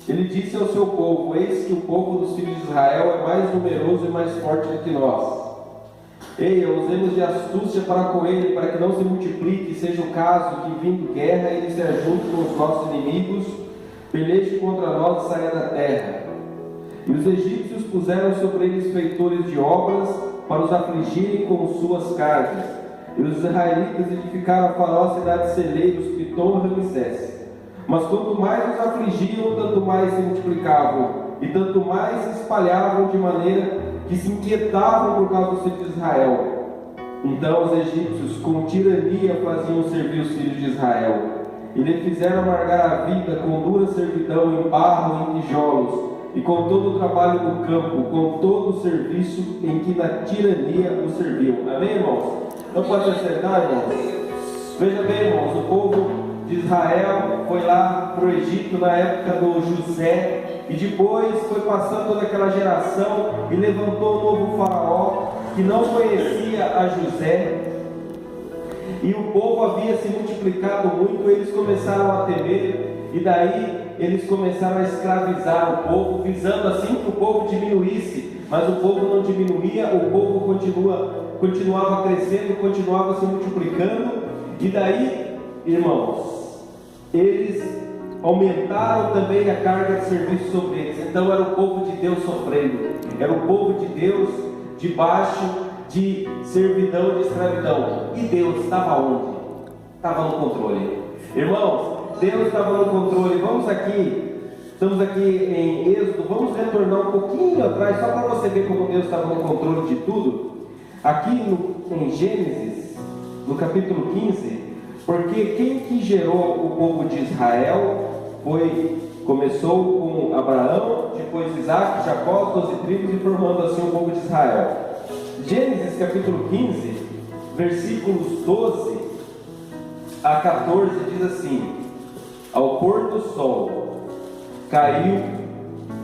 Ele disse ao seu povo: eis que o povo dos filhos de Israel é mais numeroso e mais forte do que nós. Eia, usemos de astúcia para com ele, para que não se multiplique, seja o caso que, vindo guerra, ele se ajunte com os nossos inimigos, peleje contra nós e saia da terra. E os egípcios puseram sobre eles feitores de obras, para os afligirem com suas cargas. E os israelitas edificaram a Faraó cidades celeiros, Pitom e Ramsés. Mas quanto mais os afligiam, tanto mais se multiplicavam, e tanto mais se espalhavam, de maneira que se inquietavam por causa dos filhos de Israel. Então os egípcios, com tirania, faziam servir os filhos de Israel, e lhe fizeram amargar a vida com dura servidão em barro e em tijolos, e com todo o trabalho do campo, com todo o serviço em que na tirania o serviam. Amém, irmãos? Não pode acertar, irmãos? Veja bem, irmãos, o povo de Israel foi lá para o Egito na época do José, e depois foi passando toda aquela geração e levantou um novo faraó que não conhecia a José, e o povo havia se multiplicado muito. Eles começaram a temer, e daí eles começaram a escravizar o povo, visando assim que o povo diminuísse, mas o povo não diminuía, o povo continuava crescendo, continuava se multiplicando, e daí, irmãos, eles aumentaram também a carga de serviço sobre eles. Então era o povo de Deus sofrendo, era o povo de Deus debaixo de servidão, de escravidão. E Deus estava onde? Estava no controle. Irmãos, Deus estava no controle. Estamos aqui em Êxodo, vamos retornar um pouquinho atrás, só para você ver como Deus estava no controle de tudo. Aqui em Gênesis, no capítulo 15, porque quem que gerou o povo de Israel começou com Abraão, depois Isaac, Jacó, 12 tribos, e formando assim o povo de Israel. Gênesis capítulo 15, versículos 12 a 14, diz assim: ao pôr do sol, caiu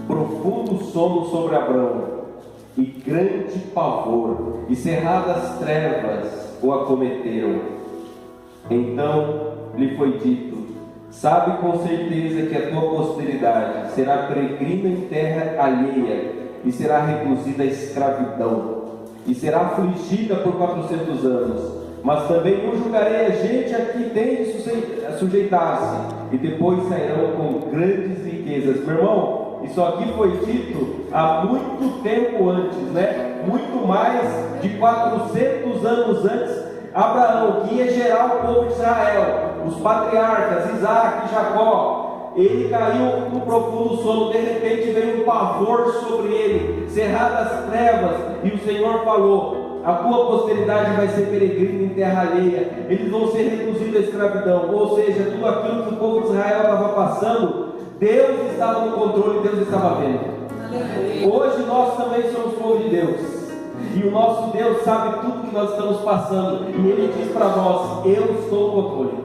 profundo sono sobre Abraão, e grande pavor, e cerradas trevas o acometeram. Então lhe foi dito: sabe com certeza que a tua posteridade será peregrina em terra alheia, e será reduzida à escravidão, e será afligida por 400 anos. Mas também eu julgarei a gente a que tem de sujeitar-se, e depois sairão com grandes riquezas. Meu irmão, isso aqui foi dito há muito tempo antes, né? Muito mais de 400 anos antes. Abraão, que ia gerar o povo de Israel, os patriarcas, Isaac e Jacó, ele caiu num profundo sono. De repente veio um pavor sobre ele, cerradas trevas, e o Senhor falou: a tua posteridade vai ser peregrina em terra alheia, eles vão ser reduzidos à escravidão. Ou seja, tudo aquilo que o povo de Israel estava passando, Deus estava no controle, Deus estava vendo. Hoje nós também somos povo de Deus, e o nosso Deus sabe tudo que nós estamos passando, e Ele diz para nós: eu estou no controle.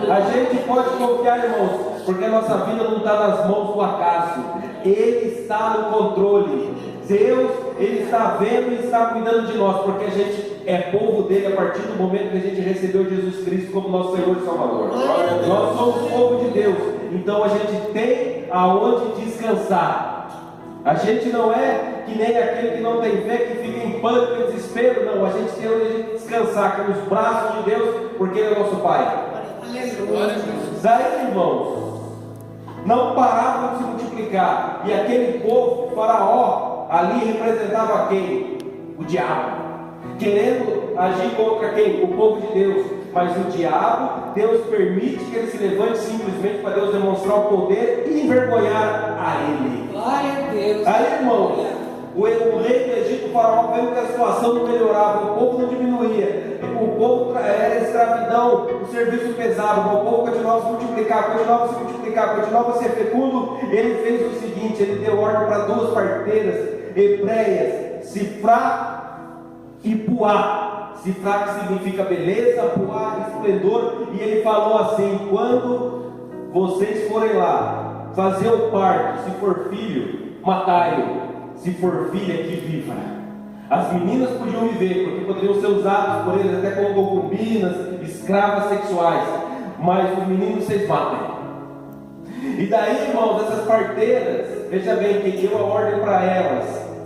A gente pode confiar, irmãos, porque a nossa vida não está nas mãos do acaso. Ele está no controle. Deus, Ele está vendo e está cuidando de nós, porque a gente é povo dele a partir do momento que a gente recebeu Jesus Cristo como nosso Senhor e Salvador. Nós somos povo de Deus, então a gente tem aonde descansar. A gente não é que nem aquele que não tem fé, que fica em pânico e desespero. Não, a gente tem onde a gente descansar, que é nos braços de Deus, porque Ele é nosso Pai. Daí, irmãos, não paravam de se multiplicar, e aquele povo, Faraó, ali representava quem? O diabo, querendo agir contra quem? O povo de Deus. Mas o diabo, Deus permite que ele se levante simplesmente para Deus demonstrar o poder e envergonhar a ele. Glória a Deus. Aí, irmão, o rei do Egito, o Faraó, vendo que a situação não melhorava, o povo não diminuía, o povo era escravidão, o serviço pesado, o povo continuava a se multiplicar, continuava a ser fecundo. Ele fez o seguinte: ele deu ordem para duas parteiras hebreias, Sifrá e Puá. Sifrá, que significa beleza, Puá, esplendor. E ele falou assim: quando vocês forem lá fazer o parto, se for filho, matai-o, se for filha, que viva. As meninas podiam viver, porque poderiam ser usadas por eles até como concubinas, escravas sexuais, mas os meninos vocês matem. E daí, irmãos, essas parteiras, veja bem, quem deu a ordem para elas?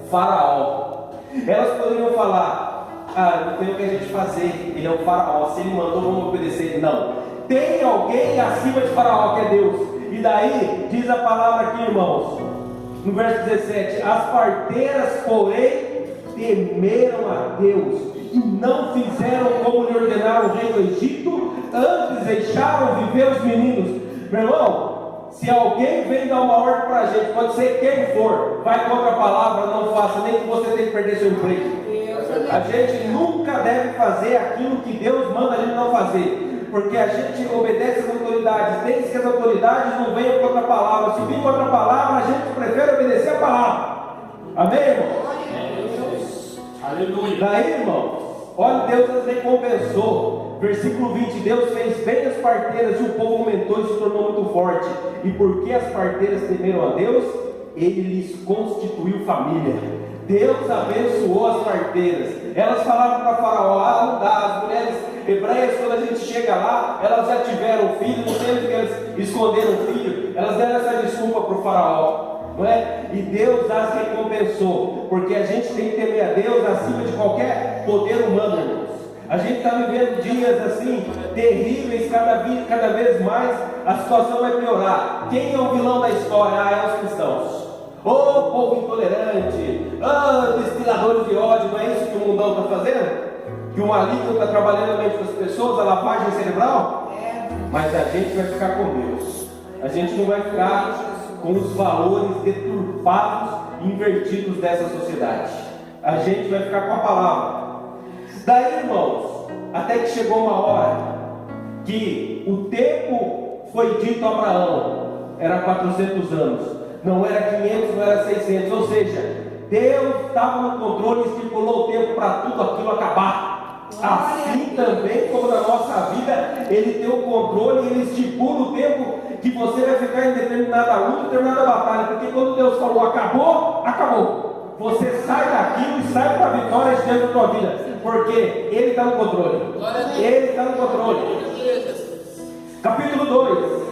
Faraó. Elas poderiam falar: não tem o que a gente fazer, ele é o Faraó, se ele mandou, vamos obedecer. Não, tem alguém acima de Faraó, que é Deus. E daí, diz a palavra aqui, irmãos, no verso 17: as parteiras, porém, temeram a Deus e não fizeram como lhe ordenaram o rei do Egito, antes deixaram viver os meninos. Meu irmão, se alguém vem dar uma ordem para a gente, pode ser quem for, vai contra a palavra, não faça, nem que você tenha que perder seu emprego. A gente nunca deve fazer aquilo que Deus manda a gente não fazer, porque a gente obedece às autoridades, desde que as autoridades não venham contra a palavra. Se vir contra a palavra, a gente prefere obedecer a palavra. Amém, irmãos? Aleluia. Daí, irmãos, olha, Deus as recompensou. Versículo 20: Deus fez bem as parteiras e o povo aumentou e se tornou muito forte. E porque as parteiras temeram a Deus, Ele lhes constituiu família. Deus abençoou as parteiras. Elas falaram para Faraó: não dá, as mulheres hebreias, quando a gente chega lá, elas já tiveram filho, não sei que elas esconderam o filho, elas deram essa desculpa para o Faraó, não é? E Deus as recompensou, porque a gente tem que temer a Deus acima de qualquer poder humano, irmãos. A gente está vivendo dias assim, terríveis, cada vez mais a situação vai piorar. Quem é o vilão da história? É os cristãos. Povo intolerante, destiladores de ódio. Não é isso que o mundão está fazendo? Que o maligno está trabalhando na mente das pessoas, a lavagem cerebral? Mas a gente vai ficar com Deus. A gente não vai ficar com os valores deturpados e invertidos dessa sociedade. A gente vai ficar com a palavra. Daí, irmãos, até que chegou uma hora que o tempo foi dito a Abraão, era 400 anos, não era 500, não era 600, ou seja, Deus estava no controle e estipulou o tempo para tudo aquilo acabar. Assim também como na nossa vida, Ele tem o controle e Ele estipula o tempo que você vai ficar em determinada luta, determinada batalha, porque quando Deus falou acabou, acabou. Você sai daquilo e sai para a vitória de Deus na tua vida, porque Ele está no controle. Ele está no controle. Capítulo 2.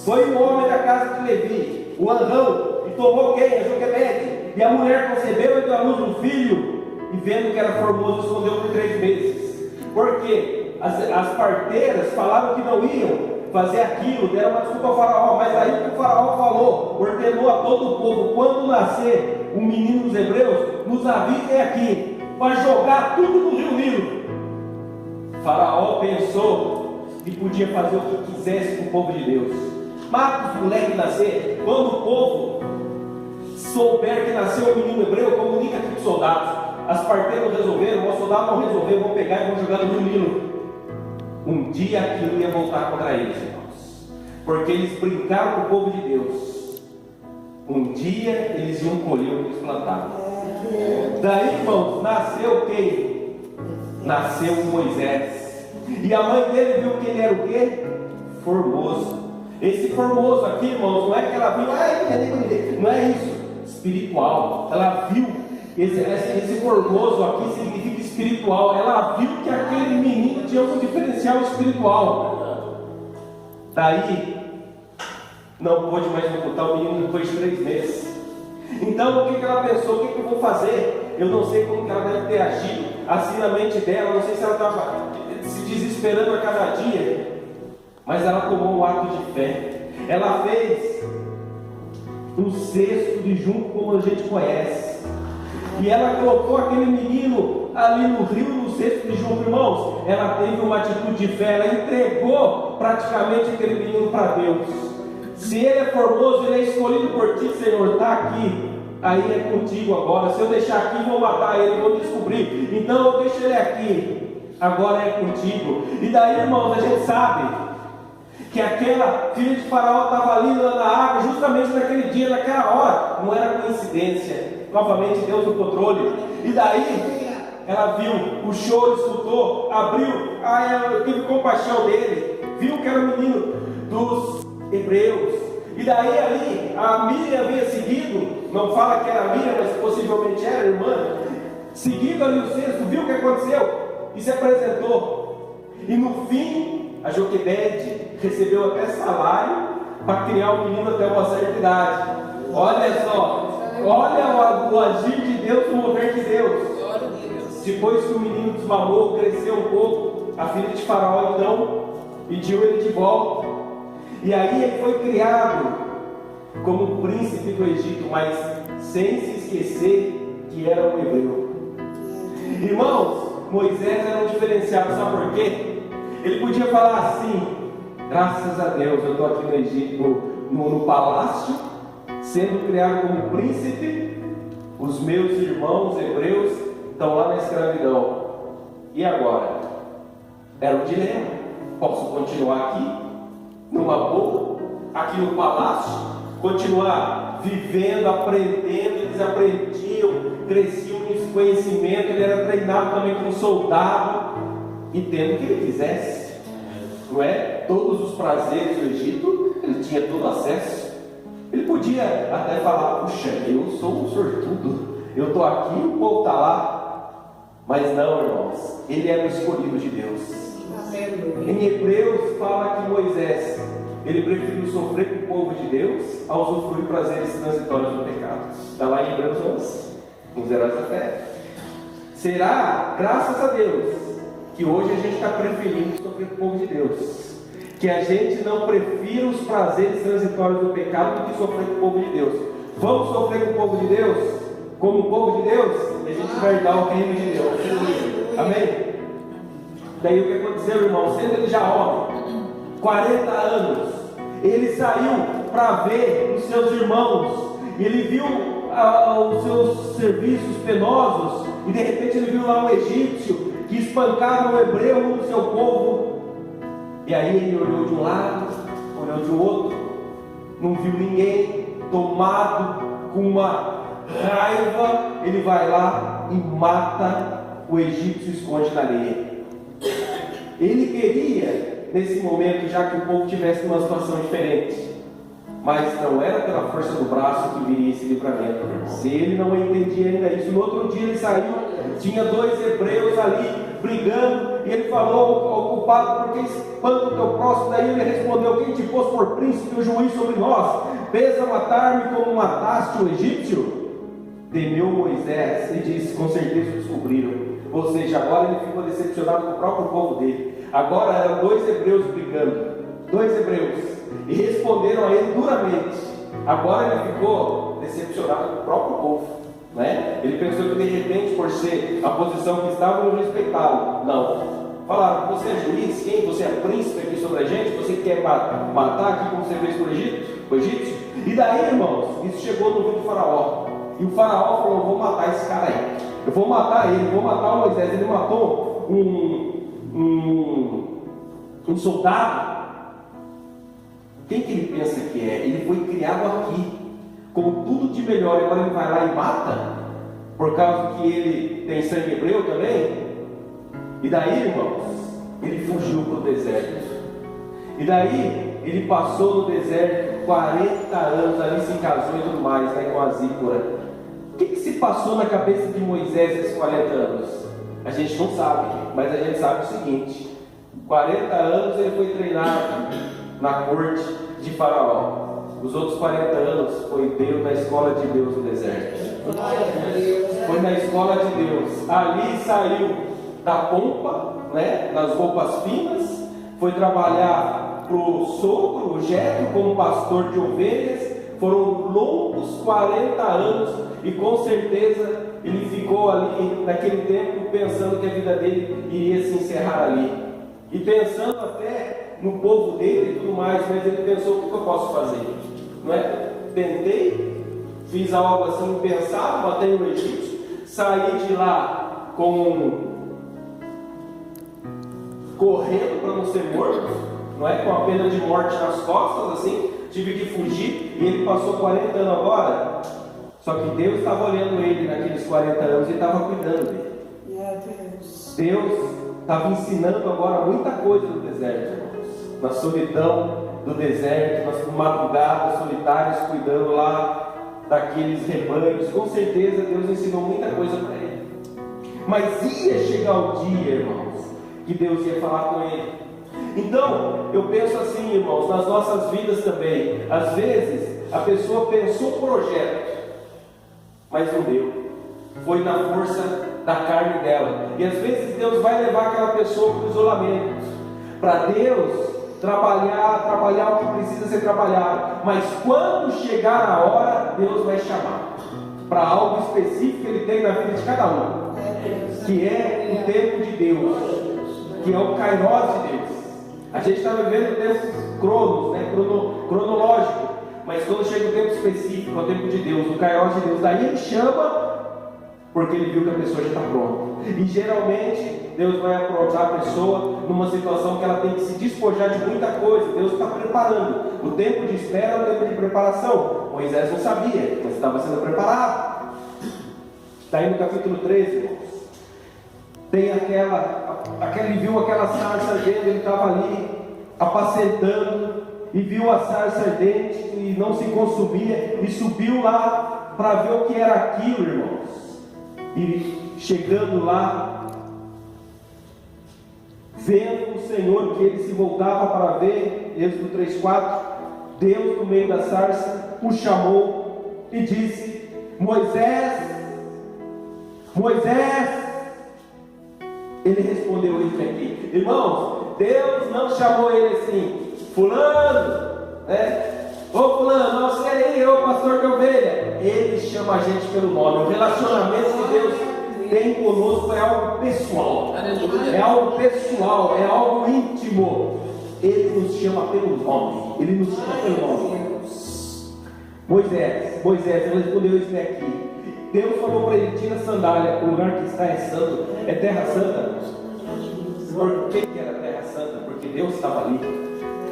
Foi um homem da casa de Levi, o Anrão, e tomou quem? A Joquebede. E a mulher concebeu e deu à luz um filho, e vendo que era formoso, escondeu por 3 meses. Porque as parteiras falaram que não iam fazer aquilo, deram uma desculpa ao Faraó, mas aí que o Faraó falou, ordenou a todo o povo: quando nascer um menino dos hebreus, nos avisem aqui, para jogar tudo no rio Nilo. Faraó pensou que podia fazer o que quisesse com o povo de Deus. Mata os moleques nascer. Quando o povo souber que nasceu um menino hebreu, comunica aqui para os soldados. As parteiras resolveram, os soldados não resolveram, vão pegar e vão jogar no rio Nilo. Um dia aquilo ia voltar contra eles, irmãos, porque eles brincaram com o povo de Deus. Um dia eles iam colher o que eles plantaram. Daí, irmãos, nasceu quem? Nasceu Moisés. E a mãe dele viu que ele era o quê? Formoso. Esse formoso aqui, irmãos, não é que ela viu, não é isso, espiritual. Ela viu, esse formoso aqui significa espiritual. Ela viu que aquele menino tinha um diferencial espiritual. Daí, não pôde mais ocultar o menino depois de 3 meses. Então, o que ela pensou? O que eu vou fazer? Eu não sei como que ela deve ter agido assim na mente dela. Não sei se ela estava se desesperando a cada dia. Mas ela tomou um ato de fé. Ela fez um cesto de junco, como a gente conhece. E ela colocou aquele menino ali no rio, no cesto de junco. Irmãos, ela teve uma atitude de fé. Ela entregou praticamente aquele menino para Deus. Se ele é formoso, ele é escolhido por ti, Senhor, está aqui. Aí é contigo agora. Se eu deixar aqui, vou matar ele, vou descobrir. Então eu deixo ele aqui. Agora é contigo. E daí, irmãos, a gente sabe que aquela filha de Faraó estava ali na água, justamente naquele dia, naquela hora. Não era coincidência. Novamente, Deus no controle. E daí, ela viu o choro, escutou, abriu. Eu tive compaixão dele. Viu que era o menino dos hebreus. E daí ali, a Miriam havia seguido. Não fala que era a Miriam, mas possivelmente era a irmã. Seguindo ali o cesto, viu o que aconteceu e se apresentou. E no fim, a Joquebede recebeu até salário para criar um menino até uma certa idade. Olha só, olha o agir de Deus, o mover de Deus. Depois que o menino desmamou, cresceu um pouco, a filha de Faraó então pediu ele de volta. E aí ele foi criado como príncipe do Egito, mas sem se esquecer que era um hebreu. Irmãos, Moisés era um diferenciado, sabe por quê? Ele podia falar assim: graças a Deus eu estou aqui no Egito, no palácio, sendo criado como príncipe. Os meus irmãos hebreus estão lá na escravidão. E agora? Era um dilema. Posso continuar aqui, numa boa, aqui no palácio, continuar vivendo, aprendendo. Eles aprendiam, cresciam nesse conhecimento. Ele era treinado também como soldado, e tendo o que ele quisesse, não é? Todos os prazeres do Egito, ele tinha todo acesso. Ele podia até falar: puxa, eu sou um sortudo, eu estou aqui e o povo está lá. Mas não, irmãos, ele era o escolhido de Deus. Em Hebreus fala que Moisés, ele preferiu sofrer com o povo de Deus ao usufruir prazeres transitórios do pecado. Está lá em Hebreus 11, nos heróis da fé. Será, graças a Deus, que hoje a gente está preferindo sofrer com o povo de Deus. Que a gente não prefira os prazeres transitórios do pecado do que sofrer com o povo de Deus. Vamos sofrer com o povo de Deus? Como o povo de Deus? E a gente vai dar o reino de Deus. Amém? Daí o que aconteceu, irmão? Sendo ele já homem, 40 anos, ele saiu para ver os seus irmãos. E ele viu os seus serviços penosos. E de repente ele viu lá um egípcio que espancava o hebreu no seu povo. E aí ele olhou de um lado, olhou de outro, não viu ninguém. Tomado com uma raiva, ele vai lá e mata o egípcio e esconde na areia. Ele queria, nesse momento, já que o povo tivesse uma situação diferente, mas não era pela força do braço que viria esse livramento. Se ele não entendia ainda isso, no outro dia ele saiu, tinha 2 hebreus ali brigando, e ele falou ao culpado: por que espanta o teu próximo? Daí ele respondeu: quem te pôs por príncipe e o juiz sobre nós? Pesa matar-me como mataste o egípcio? Temeu Moisés e disse: com certeza descobriram. Ou seja, agora ele ficou decepcionado com o próprio povo dele. Agora eram 2 hebreus brigando, 2 hebreus, e responderam a ele duramente. Agora ele ficou decepcionado com o próprio povo, né? Ele pensou que de repente, por ser a posição que estava, não respeitá-lo. Não. Falaram: você é juiz? Quem? Você é príncipe aqui sobre a gente? Você quer matar aqui como você fez com o egípcio? E daí, irmãos, isso chegou no ouvido do Faraó. E o Faraó falou: vou matar esse cara aí. Eu vou matar ele, vou matar o Moisés. Ele matou um soldado. Quem que ele pensa que é? Ele foi criado aqui, com tudo de melhor, e agora ele vai lá e mata? Por causa que ele tem sangue hebreu também? E daí, irmãos, ele fugiu para o deserto. E daí, ele passou no deserto 40 anos, ali se casou e tudo mais, né, com a Zípora. O que se passou na cabeça de Moisés esses 40 anos? A gente não sabe, mas a gente sabe o seguinte: 40 anos ele foi treinado na corte de Faraó. Os outros 40 anos foi Deus, na escola de Deus no deserto. Foi na escola de Deus. Ali saiu da pompa, né, nas roupas finas, foi trabalhar para o sogro, o Jetro, como pastor de ovelhas. Foram longos 40 anos, e com certeza ele ficou ali naquele tempo pensando que a vida dele iria se encerrar ali, e pensando até no povo dele e tudo mais. Mas ele pensou: o que eu posso fazer? Não é? Tentei, fiz algo assim impensado, matei o egípcio, saí de lá correndo para não ser morto, não é? Com a pena de morte nas costas, assim, tive que fugir. E ele passou 40 anos agora. Só que Deus estava olhando ele naqueles 40 anos e estava cuidando dele. Deus estava ensinando agora muita coisa no deserto, irmãos. Na solidão do deserto, nas madrugadas solitárias, cuidando lá daqueles rebanhos. Com certeza Deus ensinou muita coisa para ele. Mas ia chegar o dia, irmãos, que Deus ia falar com ele. Então, eu penso assim, irmãos, nas nossas vidas também. Às vezes, a pessoa pensou um projeto, mas não deu. Foi na força da carne dela. E às vezes Deus vai levar aquela pessoa para o isolamento, para Deus trabalhar o que precisa ser trabalhado. Mas quando chegar a hora, Deus vai chamar para algo específico que Ele tem na vida de cada um, que é o tempo de Deus, que é o Kairos de Deus. A gente está vivendo tempos cronos, né? Cronológico, mas quando chega o tempo específico, é o tempo de Deus, o Kairos de Deus, daí Ele chama, porque Ele viu que a pessoa já está pronta. E geralmente Deus vai aprontar a pessoa numa situação que ela tem que se despojar de muita coisa. Deus está preparando. O tempo de espera é o tempo de preparação. Moisés não sabia, mas estava sendo preparado. Está aí no capítulo 13, irmãos. Tem ele viu aquela sarça ardente, ele estava ali apacentando e viu a sarça ardente e não se consumia, e subiu lá para ver o que era aquilo, irmãos. E chegando lá, vendo o Senhor que ele se voltava para ver, Êxodo 3:4, Deus no meio da sarça o chamou e disse: Moisés, Moisés. Ele respondeu isso aqui. Irmãos, Deus não chamou ele assim, fulano, né? Ô fulano, não sei aí, ô pastor de ovelha. Ele chama a gente pelo nome. O relacionamento que Deus tem conosco é algo pessoal. É algo pessoal, é algo íntimo. Ele nos chama pelo nome. Ele nos chama pelo nome. Moisés, ele respondeu isso aqui. Deus falou para ele: tira a sandália, o lugar que está é santo, é terra santa. Por que era terra santa? Porque Deus estava ali.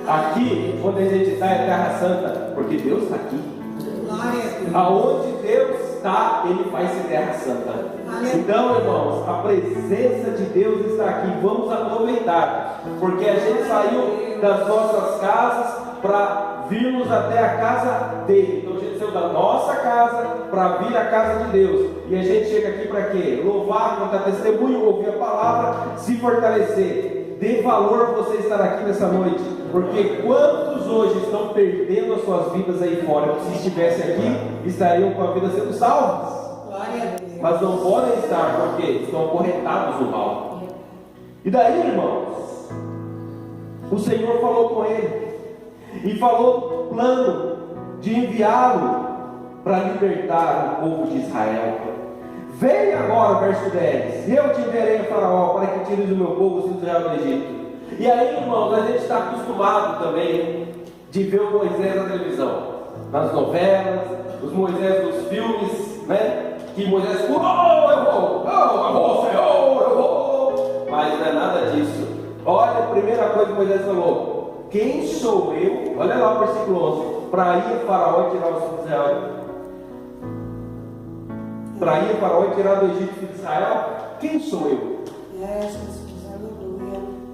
Aqui, onde a gente está, é terra santa, porque Deus está aqui. Aonde Deus está, Ele vai ser terra santa. Então, irmãos, a presença de Deus está aqui. Vamos aproveitar, porque a gente saiu das nossas casas para virmos até a casa dele. Então a gente saiu da nossa casa para vir à casa de Deus. E a gente chega aqui para quê? Louvar, contar testemunho, ouvir a palavra, se fortalecer. Dê valor para você estar aqui nessa noite, porque quantos hoje estão perdendo as suas vidas aí fora, que se estivesse aqui, estariam com a vida sendo salvas, mas não podem estar, porque estão acorrentados no mal. E daí, irmãos, o Senhor falou com ele, e falou o plano de enviá-lo para libertar o povo de Israel. Venha agora, verso 10, eu te enviarei a Faraó para que tires o meu povo, os filhos de Israel, do Egito. E aí, irmãos, a gente está acostumado também de ver o Moisés na televisão, nas novelas, os Moisés dos filmes, né? Que Moisés, eu vou, Senhor, eu vou. Mas não é nada disso. Olha a primeira coisa que Moisés falou: quem sou eu? Olha lá o versículo 11: para ir a Faraó e tirar os filhos de Israel. Para ir a Faraó e tirar do Egito de Israel, quem sou eu?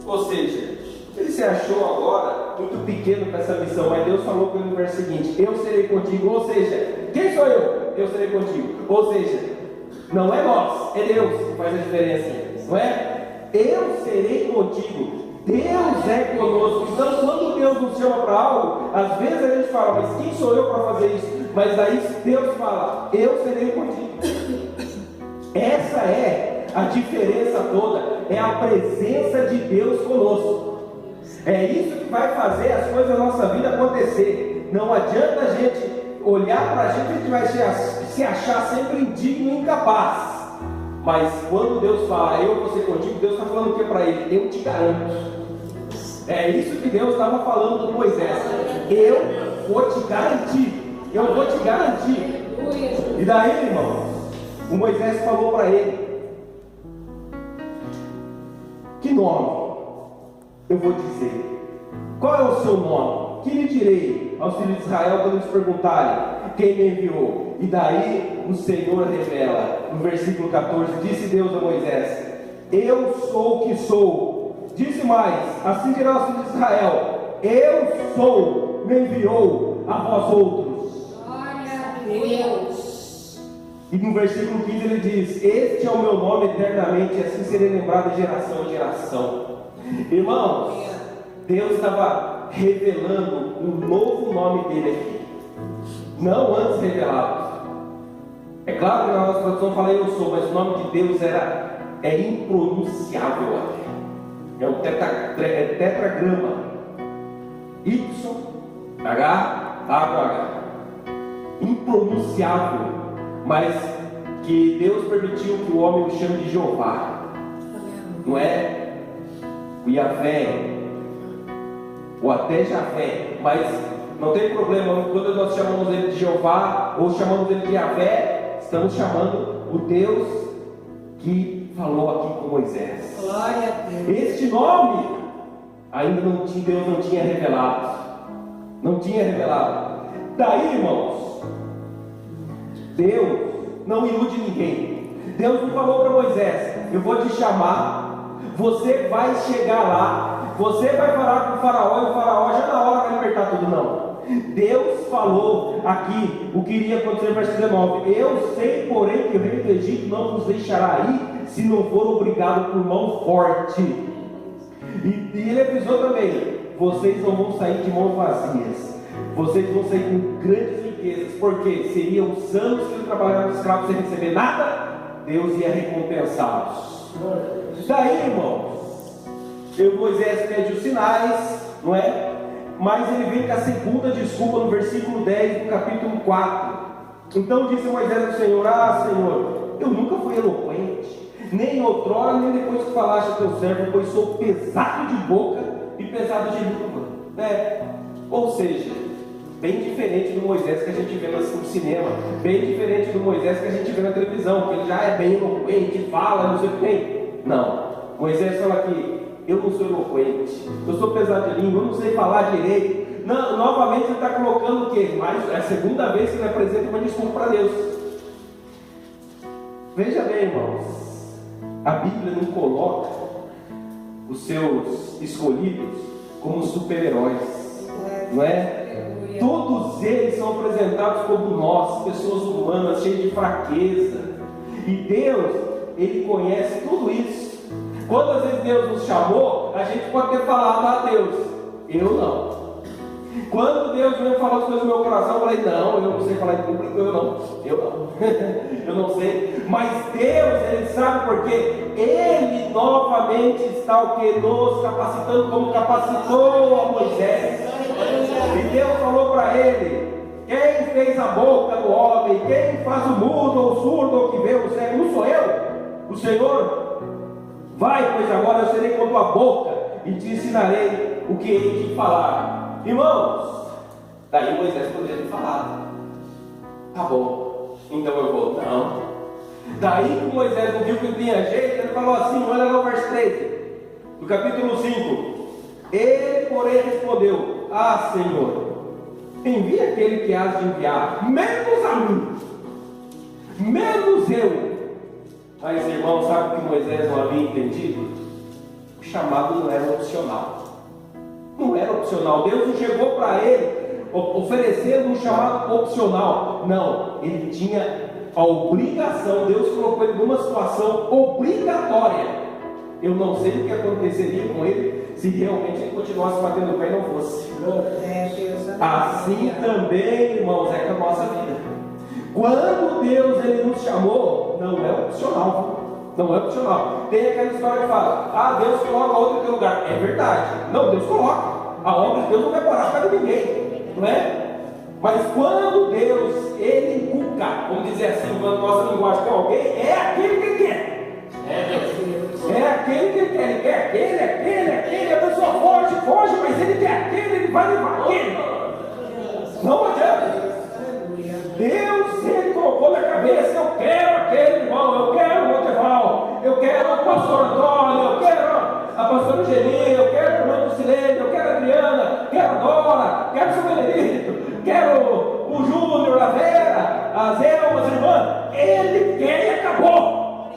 Ou seja, ele se achou agora muito pequeno para essa missão, mas Deus falou com ele no verso seguinte: eu serei contigo. Ou seja, quem sou eu? Eu serei contigo. Ou seja, não é nós, é Deus que faz a diferença, não é? Eu serei contigo. Deus é conosco. Então, quando Deus nos chama para algo, às vezes a gente fala: mas quem sou eu para fazer isso? Mas daí Deus fala: eu serei contigo. Essa é a diferença toda, é a presença de Deus conosco. É isso que vai fazer as coisas da nossa vida acontecer. Não adianta a gente olhar para a gente vai se achar sempre indigno e incapaz. Mas quando Deus fala: eu vou ser contigo, Deus está falando o que para ele? Eu te garanto. É isso que Deus estava falando com Moisés: eu vou te garantir. Eu vou te garantir. E daí, irmão, o Moisés falou para ele: que nome eu vou dizer? Qual é o seu nome? Que lhe direi aos filhos de Israel quando eles perguntarem quem me enviou? E daí o Senhor revela, no versículo 14: disse Deus a Moisés: eu sou o que sou. Disse mais: assim dirá aos filhos de Israel: eu sou, me enviou a vós outros. Deus. E no versículo 15 ele diz: este é o meu nome eternamente, e assim serei lembrado de geração em geração. Irmãos, Deus estava revelando um novo nome dele aqui, não antes revelado. É claro que na nossa tradução fala eu sou, mas o nome de Deus é impronunciável até. É um tetragrama. YHWH. Impronunciável, mas que Deus permitiu que o homem o chame de Jeová. Não é o Yahvé, ou até Javé, mas não tem problema. Quando nós chamamos ele de Jeová ou chamamos ele de Yahvé, estamos chamando o Deus que falou aqui com Moisés. Glória a Deus. Este nome ainda Deus não tinha revelado. Não tinha revelado. Daí, irmãos, Deus não ilude ninguém. Deus não falou para Moisés: eu vou te chamar, você vai chegar lá, você vai falar com o faraó, e o faraó já na hora vai libertar tudo. Não. Deus falou aqui o que iria acontecer no verso 19: eu sei, porém, que o rei do Egito não vos deixará ir, se não for obrigado por mão forte. E ele avisou também: vocês não vão sair de mãos vazias, vocês vão sair com grandes riquezas, porque seriam os anos que eles trabalharam de escravos sem receber nada, Deus ia recompensá-los. Daí, irmãos, Moisés pede os sinais, não é? Mas ele vem com a segunda desculpa no versículo 10 do capítulo 4. Então disse Moisés ao Senhor: Senhor, eu nunca fui eloquente, nem outrora, nem depois que falaste ao teu servo, pois sou pesado de boca e pesado de língua. Ou seja, bem diferente do Moisés que a gente vê no cinema, bem diferente do Moisés que a gente vê na televisão, que ele já é bem eloquente, fala, não sei o que tem. Não, Moisés fala aqui: eu não sou eloquente, eu sou pesado de língua, eu não sei falar direito. Não, novamente ele está colocando o quê? Mas é a segunda vez que ele apresenta uma desculpa para Deus. Veja bem, irmãos, a Bíblia não coloca os seus escolhidos como super-heróis, não é? Todos eles são apresentados como nós, pessoas humanas, cheias de fraqueza. E Deus, Ele conhece tudo isso. Quantas vezes Deus nos chamou, a gente pode ter falado a Deus: eu não. Quando Deus veio falar as coisas no meu coração, eu falei: não, eu não sei falar em público, eu não eu não sei. Mas Deus, Ele sabe, porque Ele novamente está o que? Nos capacitando, como capacitou a Moisés. E Deus falou para ele: quem fez a boca do homem, quem faz o mudo ou o surdo ou o que vê o cego, não sou eu, o Senhor. Vai, pois agora eu serei com a tua boca e te ensinarei o que hei de falar. Irmãos, daí Moisés poderia ter falado: tá bom, então eu vou. Não. Daí que Moisés não viu que não tinha jeito, ele falou assim, olha lá o verso 13 do capítulo 5. Ele, porém, respondeu: Senhor, envia aquele que has de enviar, menos a mim, menos eu. Mas, irmão, sabe o que Moisés não havia entendido? O chamado não era opcional. Não era opcional. Deus não chegou para ele oferecendo um chamado opcional. Não, ele tinha a obrigação. Deus colocou ele numa situação obrigatória. Eu não sei o que aconteceria com ele se realmente ele continuasse batendo o pé e não fosse. Assim também, irmãos, é com a nossa vida. Quando Deus Ele nos chamou, não é opcional. Não é opcional. Tem aquela história que fala: Deus coloca outro em teu lugar. É verdade. Não, Deus coloca. A obra de Deus não vai parar para ninguém, não é? Mas quando Deus Ele inculca, vamos dizer assim, na nossa linguagem, com alguém, é aquele que Ele quer. É aquele que Ele quer. Ele quer aquele. A pessoa foge, mas Ele quer aquele, Ele vai levar aquele. Não adianta. Deus, Ele colocou na cabeça: eu quero aquele irmão, eu quero o Oteval, eu quero o pastor Antônio, eu quero a pastora Angelim, eu quero o irmão Silene, eu quero a Adriana, quero a Dora, quero o seu Benedito, quero o Júnior, a Vera, as Elmas, irmã. Ele quer e acabou.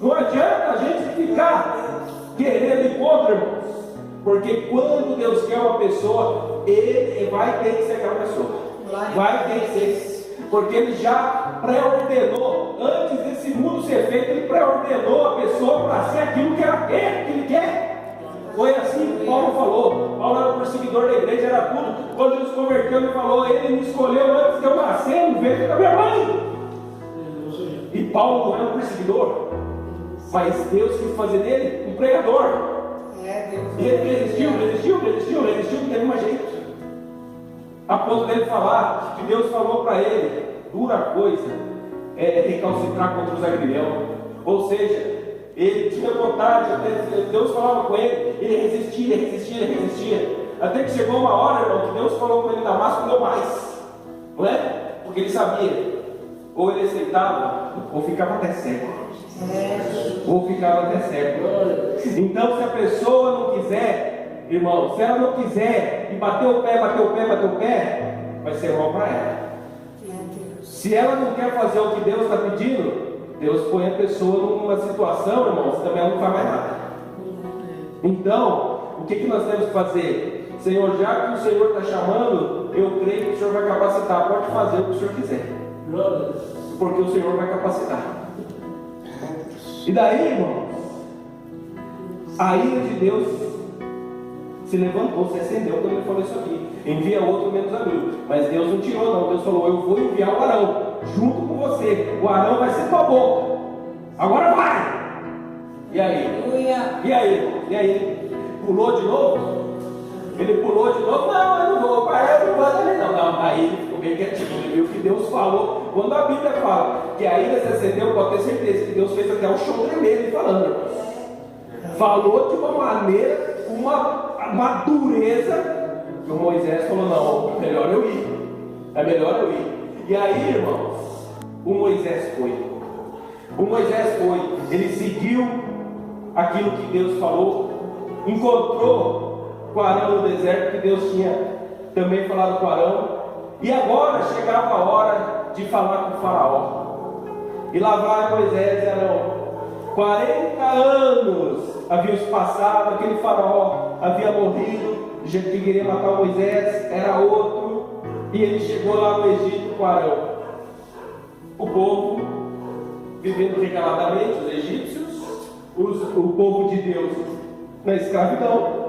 Não adianta a gente ficar querendo encontro, irmãos, porque quando Deus quer uma pessoa, Ele vai ter que ser aquela pessoa. Vai ter que ser. Porque Ele já pré-ordenou, antes desse mundo ser feito, Ele pré-ordenou a pessoa para ser aquilo que ela quer, que Ele quer. Foi assim que Paulo falou. Paulo era o perseguidor da igreja, era tudo. Quando ele se converteu, ele falou: ele me escolheu antes de eu nascer no ventre da minha mãe. E Paulo não era um perseguidor, mas Deus quis fazer dele um pregador. E ele resistiu, não teve mais jeito. A ponto dele falar que Deus falou para ele: dura coisa é recalcitrar contra os agrilhão. Ou seja, ele tinha vontade, Deus falava com ele, ele resistia. Até que chegou uma hora, irmão, que Deus falou com ele: Damasco, não mais. Não é? Porque ele sabia, ou ele aceitava, ou ficava até cego. Então, se a pessoa não quiser, irmão, se ela não quiser e bater o pé, vai ser mal para ela. Se ela não quer fazer o que Deus está pedindo, Deus põe a pessoa numa situação, irmãos, que também ela não faz mais nada. Então, o que nós temos que fazer? Senhor, já que o Senhor está chamando, eu creio que o Senhor vai capacitar. Pode fazer o que o Senhor quiser, porque o Senhor vai capacitar. E daí, irmãos, a ira de Deus se levantou, se acendeu quando ele falou isso aqui: envia outro menos a mim. Mas Deus não tirou, não. Deus falou: eu vou enviar o Arão junto com você. O Arão vai ser tua boca. Agora vai! E aí? Ele pulou de novo? Não, eu não vou. Pai, eu não vou também não. Aí ele ficou bem quietinho. Ele viu que Deus falou. Quando a Bíblia fala que a ira se acendeu, pode ter certeza que Deus fez até o chão tremer ele falando. Falou de uma maneira, uma dureza, que o Moisés falou: não, é melhor eu ir. E aí, irmãos, o Moisés foi, ele seguiu aquilo que Deus falou, encontrou com Arão no deserto, que Deus tinha também falado com Arão, e agora chegava a hora de falar com o faraó. E lá vai Moisés e Arão. 40 anos haviam se passado, aquele faraó havia morrido, o jeito que queria matar Moisés era outro, e ele chegou lá no Egito com Arão. O povo vivendo regaladamente, os egípcios, o povo de Deus na escravidão.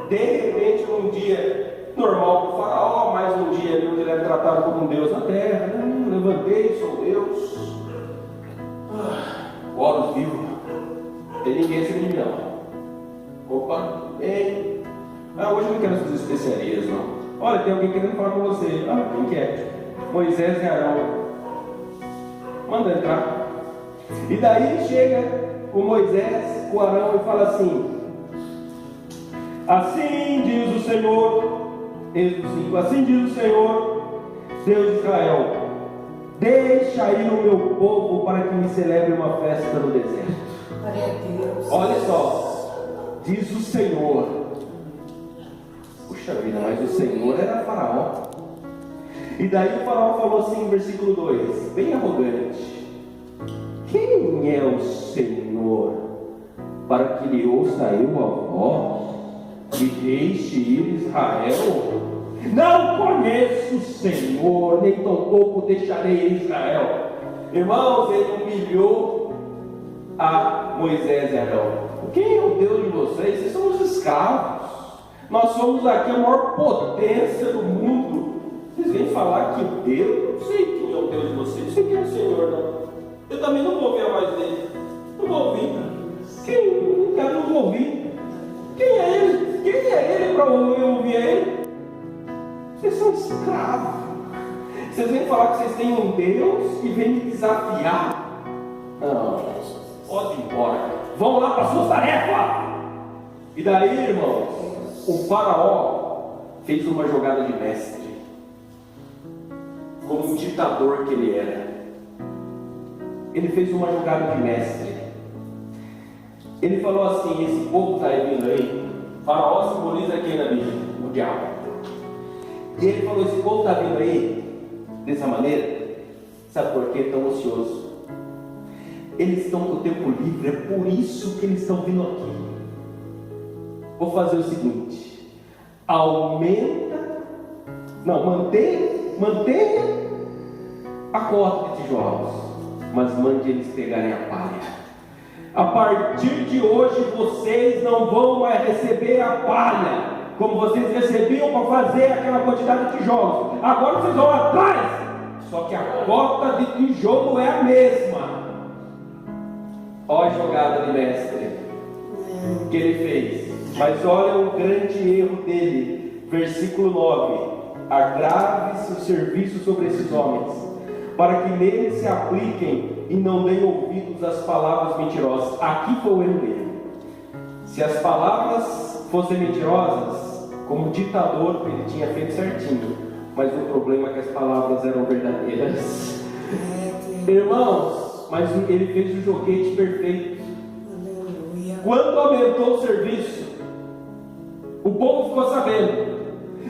De repente, num dia normal para o faraó, mais um dia ali onde ele era tratado como um Deus na terra, levantei, sou Deus, olhos vivos, tem ninguém sem mim não. Opa, ei, hoje eu não quero essas especiarias não. Olha, tem alguém querendo falar com você. Quem que é? Moisés e Arão. Manda entrar. E daí chega o Moisés, o Arão, e fala assim: assim diz o Senhor, Êxodo 5, assim diz o Senhor, Deus de Israel: deixa ir o meu povo para que me celebre uma festa no deserto. Olha só, diz o Senhor. Puxa vida, mas o Senhor era Faraó. E daí o Faraó falou assim, versículo 2, bem arrogante: quem é o Senhor para que lhe ouça eu a voz e deixe ir Israel? Não conheço o Senhor, nem tampouco deixarei ir Israel. Irmãos, ele humilhou a Moisés e Arão. Quem é o Deus de vocês? Vocês são os escravos. Nós somos aqui a maior potência do mundo. Vocês vêm falar que Deus, eu não sei quem é o Deus de vocês, não sei quem é o Senhor, não. Eu também não vou ouvir a voz dele. Não vou ouvir. Quem? Não vou ouvir. Quem é ele? Quem é ele para eu ouvir ele? Vocês são escravos. Vocês vêm falar que vocês têm um Deus e vêm me desafiar? Não, pode ir embora. Vão lá para suas tarefas. E daí, irmãos, o faraó fez uma jogada de mestre, como um ditador que ele era. Ele fez uma jogada de mestre. Ele falou assim: esse povo está vindo aí. Faraó simboliza quem na Bíblia? O diabo. E ele falou: esse povo está vindo aí dessa maneira. Sabe por que estão ociosos? Eles estão com o tempo livre, é por isso que eles estão vindo aqui. Vou fazer o seguinte: mantenha a cota de tijolos, mas mande eles pegarem a palha. A partir de hoje vocês não vão mais receber a palha, como vocês recebiam para fazer aquela quantidade de tijolos. Agora vocês vão atrás, só que a cota de tijolo é a mesma. Olha a jogada de mestre que ele fez. Mas olha o grande erro dele. Versículo 9: agrave-se o serviço sobre esses homens, para que neles se apliquem e não deem ouvidos às palavras mentirosas. Aqui foi o erro dele. Se as palavras fossem mentirosas, como ditador, ele tinha feito certinho, mas o problema é que as palavras eram verdadeiras. Irmãos, mas ele fez o joguete perfeito. Quando aumentou o serviço, o povo ficou sabendo,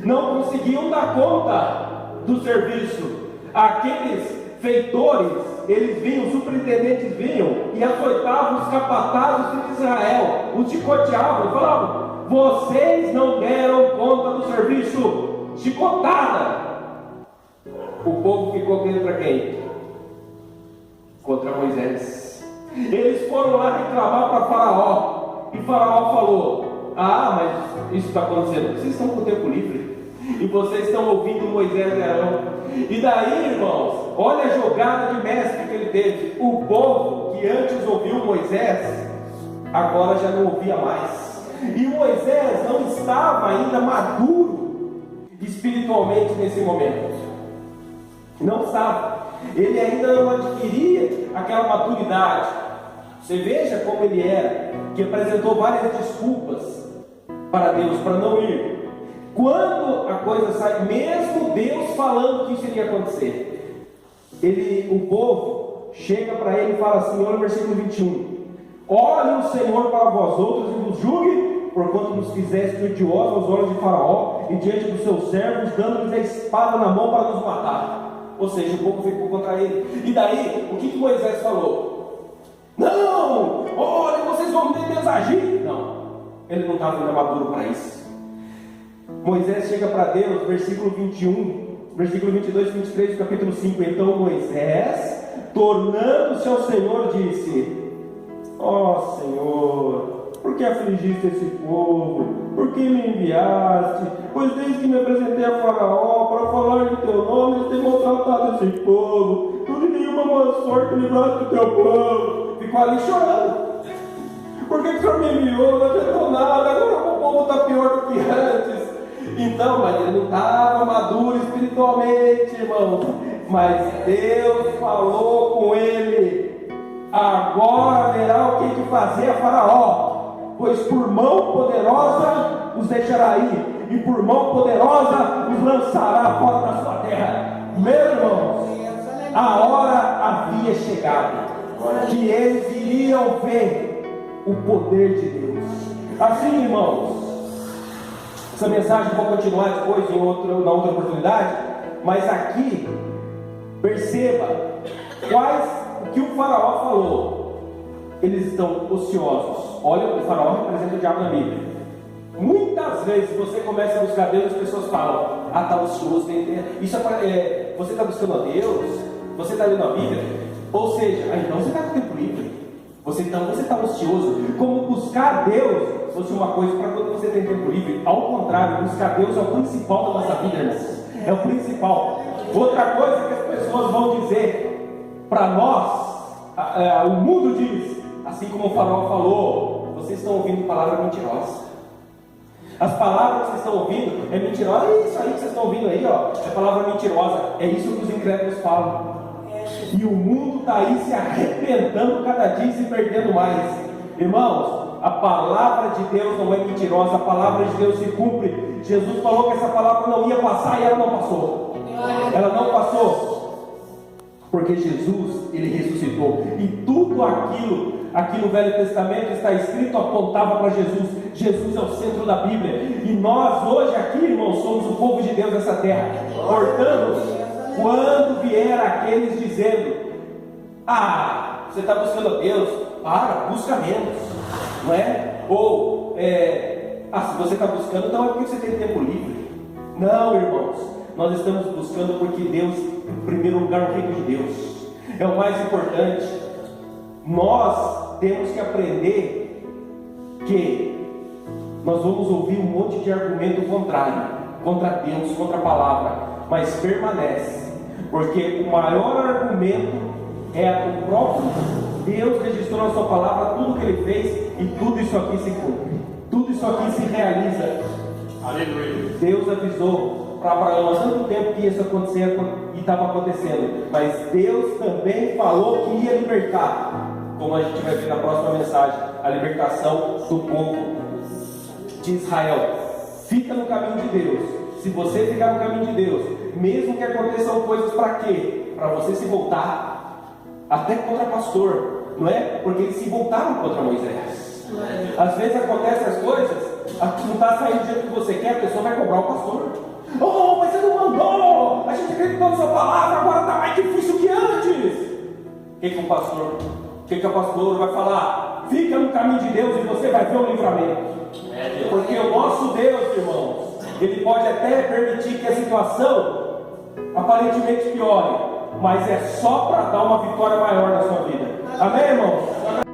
não conseguiam dar conta do serviço. Aqueles feitores, eles vinham, os superintendentes vinham e açoitavam os capatazes de Israel, os chicoteavam e falavam: vocês não deram conta do serviço. Chicotada. O povo ficou querendo para quem? Contra Moisés. Eles foram lá reclamar para Faraó, e Faraó falou: ah, mas isso está acontecendo, vocês estão com o tempo livre e vocês estão ouvindo Moisés e Arão. E daí, irmãos, olha a jogada de mestre que ele teve. O povo que antes ouviu Moisés, agora já não ouvia mais. E Moisés não estava ainda maduro espiritualmente nesse momento. Não estava. Ele ainda não adquiria aquela maturidade. Você veja como ele era, que apresentou várias desculpas para Deus, para não ir. Quando a coisa sai, mesmo Deus falando que isso iria acontecer, o povo chega para ele e fala assim, olha o versículo 21: olhe o Senhor para vós outros e nos julgue, porquanto nos fizeste odiosos aos olhos de Faraó e diante dos seus servos, dando-lhes a espada na mão para nos matar. Ou seja, o povo ficou contra ele. E daí, o que Moisés falou? Não, olha, vocês vão me agir. Não, ele não estava ainda maduro para isso. Moisés chega para Deus, versículo 21, versículo 22 e 23 do capítulo 5. Então Moisés, tornando-se ao Senhor, disse: ó Senhor, por que afligiste esse povo? Por que me enviaste? Pois desde que me apresentei a Faraó para falar de teu nome, eles têm maltratado esse povo. Tu de nenhuma má sorte livraste do teu povo. Ficou ali chorando. Por que o Senhor me enviou? Não adiantou nada, agora o povo está pior do que antes. Então, mas ele não estava maduro espiritualmente, irmão. Mas Deus falou com ele: agora verá o que fazer a Faraó, pois por mão poderosa os deixará ir, e por mão poderosa os lançará fora da sua terra. Meus irmãos, a hora havia chegado, que eles iriam ver o poder de Deus. Assim, irmãos, essa mensagem eu vou continuar depois na outra oportunidade, mas aqui, perceba o que o Faraó falou. Eles estão ociosos. Olha, o Faraó representa o diabo na Bíblia. Muitas vezes você começa a buscar Deus, as pessoas falam: ah, está ocioso, você está buscando a Deus, você está lendo a Bíblia, ou seja, então você está com tempo livre, você está ocioso, como buscar a Deus fosse uma coisa para quando você tem tempo livre. Ao contrário, buscar Deus é o principal da nossa vida, irmãos. É o principal. Outra coisa que as pessoas vão dizer para nós, o mundo diz, assim como o Faraó falou: vocês estão ouvindo palavra mentirosa. As palavras que vocês estão ouvindo é mentirosa. É isso aí que vocês estão ouvindo aí, ó, é palavra mentirosa. É isso que os incrédulos falam. E o mundo está aí se arrebentando cada dia e se perdendo mais. Irmãos, a palavra de Deus não é mentirosa, a palavra de Deus se cumpre. Jesus falou que essa palavra não ia passar e ela não passou. Ela não passou, porque Jesus, ele ressuscitou. E tudo aquilo, aqui no Velho Testamento está escrito, apontava para Jesus. Jesus é o centro da Bíblia. E nós hoje aqui, irmãos, somos o povo de Deus nessa terra. Portanto, quando vier aqueles dizendo: ah, você está buscando a Deus, busca menos, não é? Ou, se você está buscando, então é porque você tem tempo livre. Não, irmãos, nós estamos buscando porque Deus, em primeiro lugar, o reino de Deus é o mais importante. Nós temos que aprender que nós vamos ouvir um monte de argumento contrário, contra Deus, contra a palavra, mas permanece, porque o maior argumento é o próprio Deus registrou na sua palavra tudo que Ele fez, e tudo isso aqui se cumpre, tudo isso aqui se realiza. Aleluia. Deus avisou para Abraão há tanto tempo que isso acontecia e estava acontecendo, mas Deus também falou que ia libertar, como a gente vai ver na próxima mensagem, a libertação do povo de Israel. Fica no caminho de Deus. Se você ficar no caminho de Deus, mesmo que aconteçam coisas, para quê? Para você se voltar, até contra pastor, não é? Porque eles se voltaram contra Moisés. Às vezes acontecem as coisas, não está saindo do jeito que você quer, a pessoa vai cobrar o pastor. Oh, mas você não mandou, a gente acreditou na sua palavra, agora está mais difícil que antes. O que o pastor, a pastora vai falar? Fica no caminho de Deus e você vai ver o livramento. Porque o nosso Deus, irmãos, Ele pode até permitir que a situação aparentemente piore, mas é só para dar uma vitória maior na sua vida. Amém, irmãos?